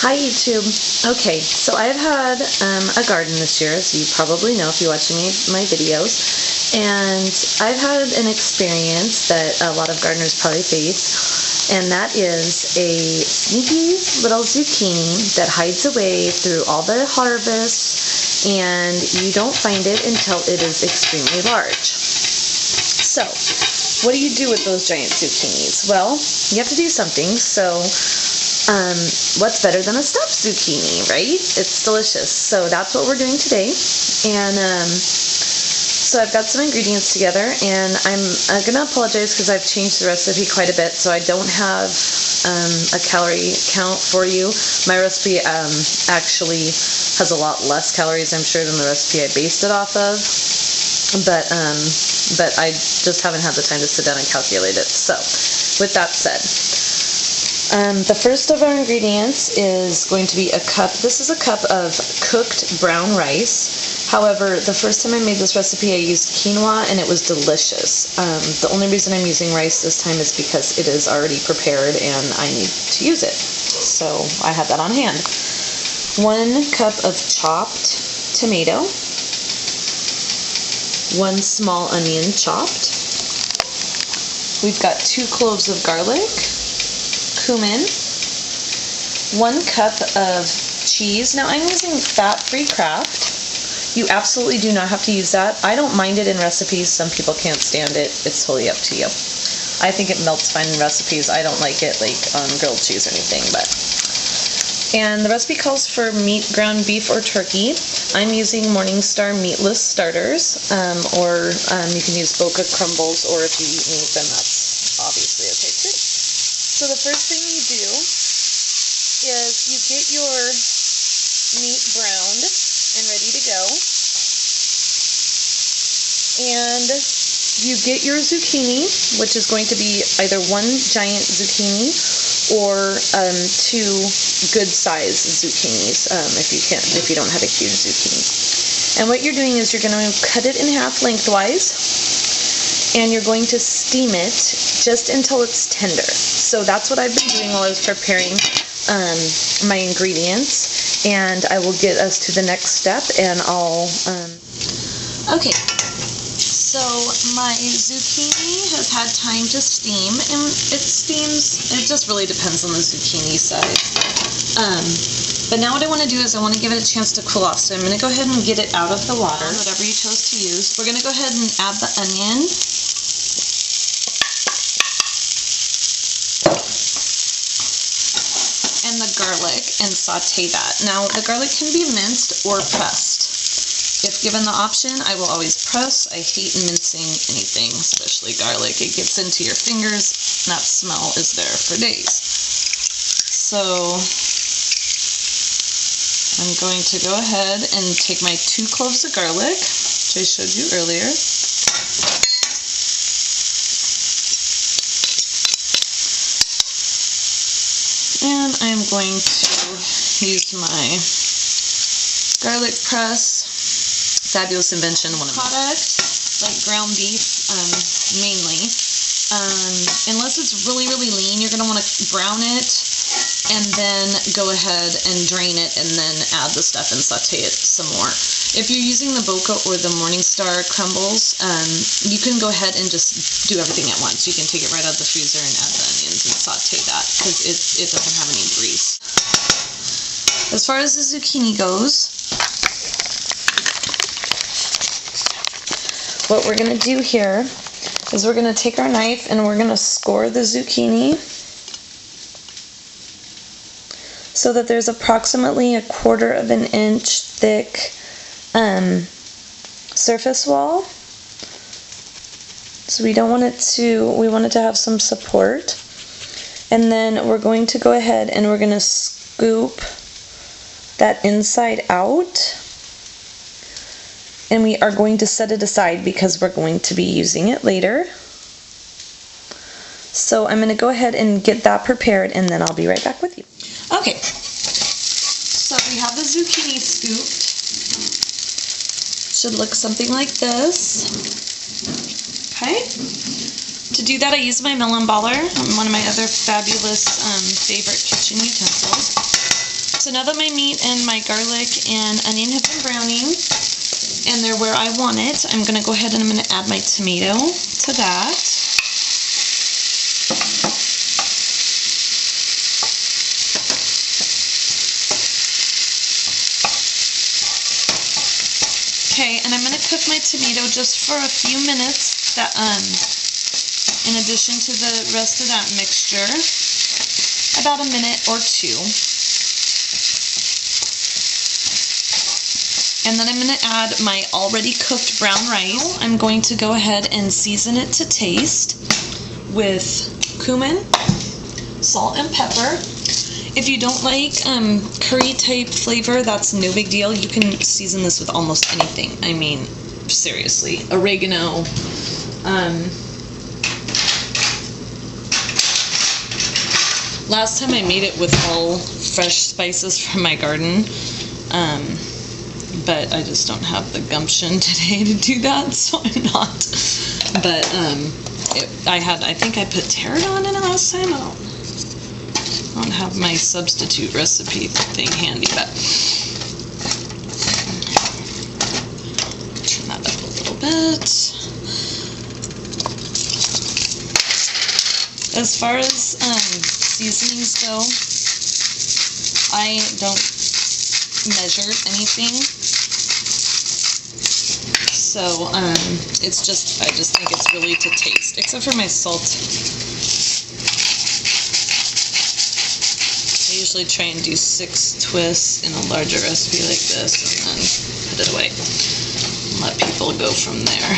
Hi YouTube. Okay, so I've had a garden this year, as you probably know if you're watching my videos, and I've had an experience that a lot of gardeners probably face, and that is a sneaky little zucchini that hides away through all the harvest, and you don't find it until it is extremely large. So, what do you do with those giant zucchinis? Well, you have to do something, so what's better than a stuffed zucchini, right? It's delicious. So that's what we're doing today. And so I've got some ingredients together, and I'm going to apologize because I've changed the recipe quite a bit, so I don't have a calorie count for you. My recipe actually has a lot less calories, I'm sure, than the recipe I based it off of. But I just haven't had the time to sit down and calculate it. So with that said, the first of our ingredients is going to be a cup. This is a cup of cooked brown rice. However, the first time I made this recipe, I used quinoa, and it was delicious. The only reason I'm using rice this time is because it is already prepared, and I need to use it. So I had that on hand. 1 cup of chopped tomato. 1 small onion chopped. We've got 2 cloves of garlic. Cumin, 1 cup of cheese. Now I'm using fat-free Kraft. You absolutely do not have to use that. I don't mind it in recipes. Some people can't stand it. It's totally up to you. I think it melts fine in recipes. I don't like it like on grilled cheese or anything. And the recipe calls for meat, ground beef or turkey. I'm using Morningstar meatless starters, or you can use Boca crumbles, or if you eat meat, then that's obviously okay too. So the first thing you do is you get your meat browned and ready to go, and you get your zucchini, which is going to be either 1 giant zucchini or 2 good-sized zucchinis if you don't have a huge zucchini. And what you're doing is you're going to cut it in half lengthwise, and you're going to steam it just until it's tender. So that's what I've been doing while I was preparing my ingredients, and I will get us to the next step, and I'll okay, so my zucchini has had time to steam, and it steams, it just really depends on the zucchini size. But now what I want to do is I want to give it a chance to cool off, so I'm going to go ahead and get it out of the water, whatever you chose to use. We're going to go ahead and add the onion. And the garlic, and saute that. Now, the garlic can be minced or pressed. If given the option, I will always press. I hate mincing anything, especially garlic. It gets into your fingers, and that smell is there for days. So, I'm going to go ahead and take my 2 cloves of garlic, which I showed you earlier. And I'm going to use my garlic press. Fabulous invention, one of my products, like ground beef, mainly. Unless it's really, really lean, you're going to want to brown it, and then go ahead and drain it, and then add the stuff and saute it some more. If you're using the Boca or the Morningstar crumbles, you can go ahead and just do everything at once. You can take it right out of the freezer and add the onions and saute that, because it doesn't have any grease. As far as the zucchini goes, what we're going to do here is we're going to take our knife and we're going to score the zucchini so that there's approximately 1/4 of an inch thick surface wall. So we want it to have some support. And then we're going to go ahead and we're going to scoop that inside out. And we are going to set it aside because we're going to be using it later. So I'm going to go ahead and get that prepared, and then I'll be right back with you. Okay, so we have the zucchini scooped. Should look something like this. Okay. To do that, I use my melon baller, one of my other fabulous favorite kitchen utensils. So now that my meat and my garlic and onion have been browning, and they're where I want it, I'm going to go ahead and I'm going to add my tomato to that. Okay, and I'm going to cook my tomato just for a few minutes, that in addition to the rest of that mixture, about a minute or two. And then I'm going to add my already cooked brown rice. I'm going to go ahead and season it to taste with cumin, salt, and pepper. If you don't like curry type flavor, that's no big deal. You can season this with almost anything. I mean, seriously. Oregano. Last time I made it with all fresh spices from my garden. But I just don't have the gumption today to do that, so I'm not. But I think I put tarragon in it last time. I don't have my substitute recipe thing handy, but turn that up a little bit. As far as seasonings go, I don't measure anything. So, it's just, I just think it's really to taste, except for my salt. I usually try and do 6 twists in a larger recipe like this, and then put it away. Let people go from there.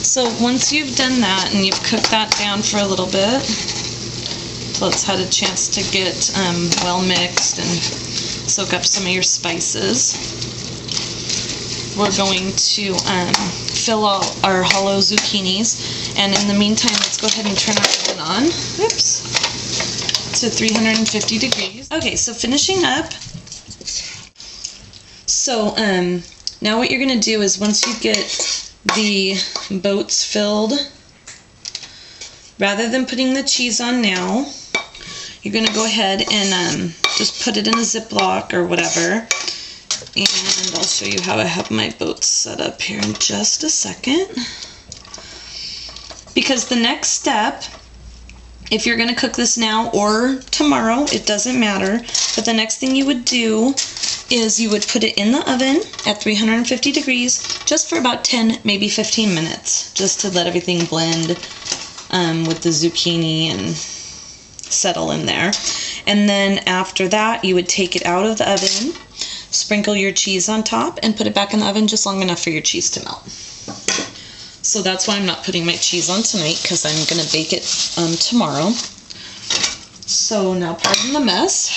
So once you've done that, and you've cooked that down for a little bit, so it's had a chance to get well mixed and soak up some of your spices, we're going to fill all our hollow zucchinis, and in the meantime, let's go ahead and turn our oven on. Oops. To 350 degrees. Okay, so finishing up. So now what you're going to do is once you get the boats filled, rather than putting the cheese on now, you're going to go ahead and just put it in a Ziploc or whatever. And I'll show you how I have my boats set up here in just a second. Because the next step, if you're going to cook this now or tomorrow, it doesn't matter, but the next thing you would do is you would put it in the oven at 350 degrees just for about 10, maybe 15 minutes, just to let everything blend with the zucchini and settle in there. And then after that, you would take it out of the oven, sprinkle your cheese on top, and put it back in the oven just long enough for your cheese to melt. So that's why I'm not putting my cheese on tonight, because I'm going to bake it tomorrow. So now pardon the mess.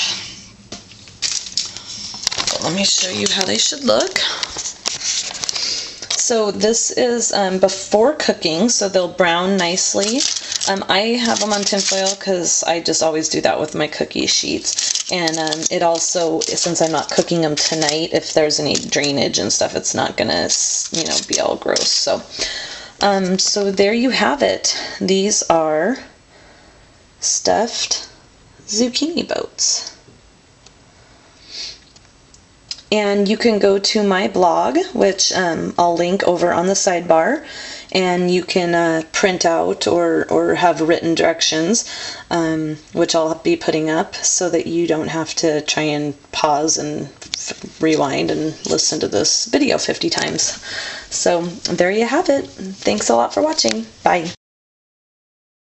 So let me show you how they should look. So this is before cooking, so they'll brown nicely. I have them on tinfoil because I just always do that with my cookie sheets. And it also, since I'm not cooking them tonight, if there's any drainage and stuff, it's not gonna, be all gross. So, so there you have it. These are stuffed zucchini boats. And you can go to my blog, which I'll link over on the sidebar, and you can print out or have written directions, which I'll be putting up so that you don't have to try and pause and rewind and listen to this video 50 times. So there you have it. Thanks a lot for watching. Bye.